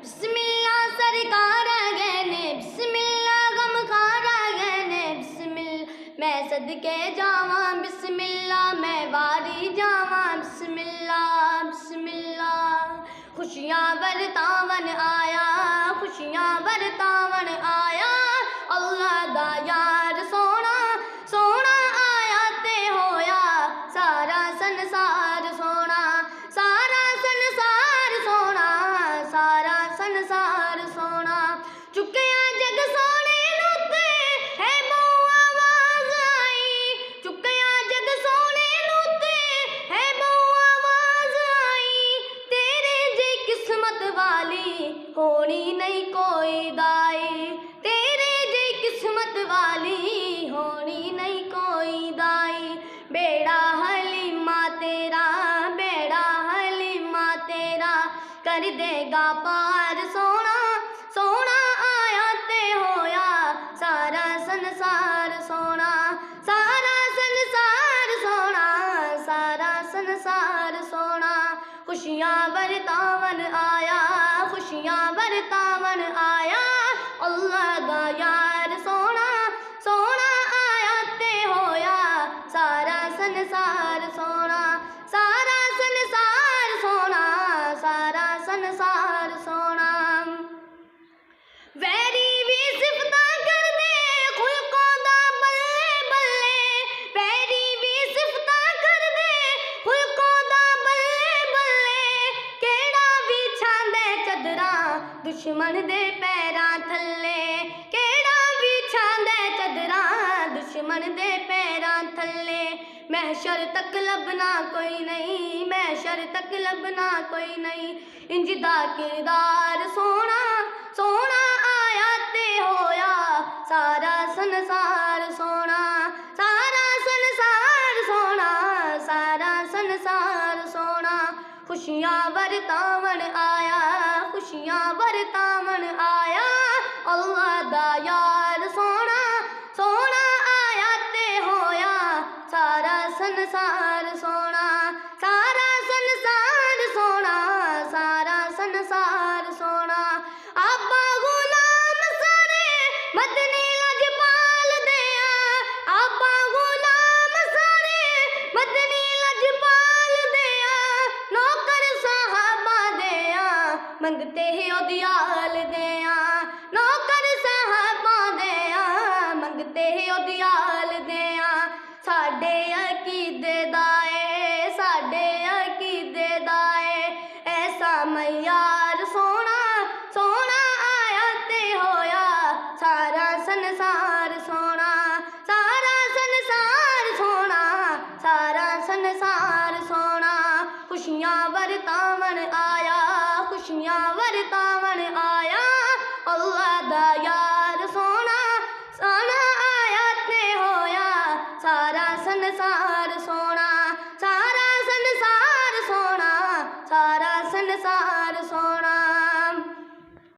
बिस्मिल्लाह सरकार गए ने, बिस्मिल्लाह गमखार गए ने, बिस्मिल्लाह मैं सदके जावां, बिस्मिल्लाह मैं वारी जावां, बिस्मिल्लाह बिस्मिल्लाह। खुशियाँ बरतावन आया, खुशियाँ बरतावन आया, अल्लाह दा यार सोना सोना आया ते होया सारा संसार सोना, सारा संसार सोना, सारा संसार सोना। चुकिया जग सोने नूं ते है बहु आवाज़ आई, चुकिया जग सोने नूं ते है बहु आवाज़ आई, तेरे जे किस्मत वाली होनी नहीं कोई दाई, तेरे जे किस्मत वाली होनी नहीं कोई दाई। बेड़ा हलीमा तेरा, बेड़ा हलीमा तेरा कर देगा पार सोना सोना आया ते होया सारा संसार सोना, सारा संसार सोना, सारा संसार सोना। खुशियाँ बरतावन आया, खुशियाँ बरतावन आया, अल्लाह दा यार सोना सोना आया ते होया सारा संसार सोना, सारा संसार सोना, सारा संसार सोना। वैरी भी सिफतां करदे खुलकों दा बल्ले बल्ले, वैरी भी सिफतां करदे खुलकों दा बल्ले बल्ले, केड़ा विछांदे चदरां दुश्मन दे पैरां थल्ले, केड़ा विछांदे चदरां दुश्मन दे पैरां थल्ले। महशर तक लभना कोई नहीं, महशर तक लभना कोई नहीं, इंज दा किरदार सोना सोना आया ते होया सारा संसार सोना, सारा संसार सोना, सारा संसार सोना। खुशियाँ बरतावन आया, खुशियाँ बरतावन आया, अल्लाह दा यार सोना सोना आया ते होया सारा संसार सोना, सारा संसार सोना, सारा संसार सोना। आबा गुलाम सारे मदनी लजपाल दिया, आबा गुलाम सारे मदनी लजपाल दिया, नौकर साहबा दिया मंगते ही उदियाल दिया, नौकर साहबा दिया मंगते ही उदियाल दिया। साडे अकीदे दाए, साडे अकीदे दाए ऐसा मयार सोना सोना आया ते होया सारा संसार सोना, सारा संसार सोना, सारा संसार सोना। खुशियाँ बरतावन आया, खुशियाँ बरतावन आया, अल्लाह दा यार सोना सोना आया ते होया सारा संसार सोना।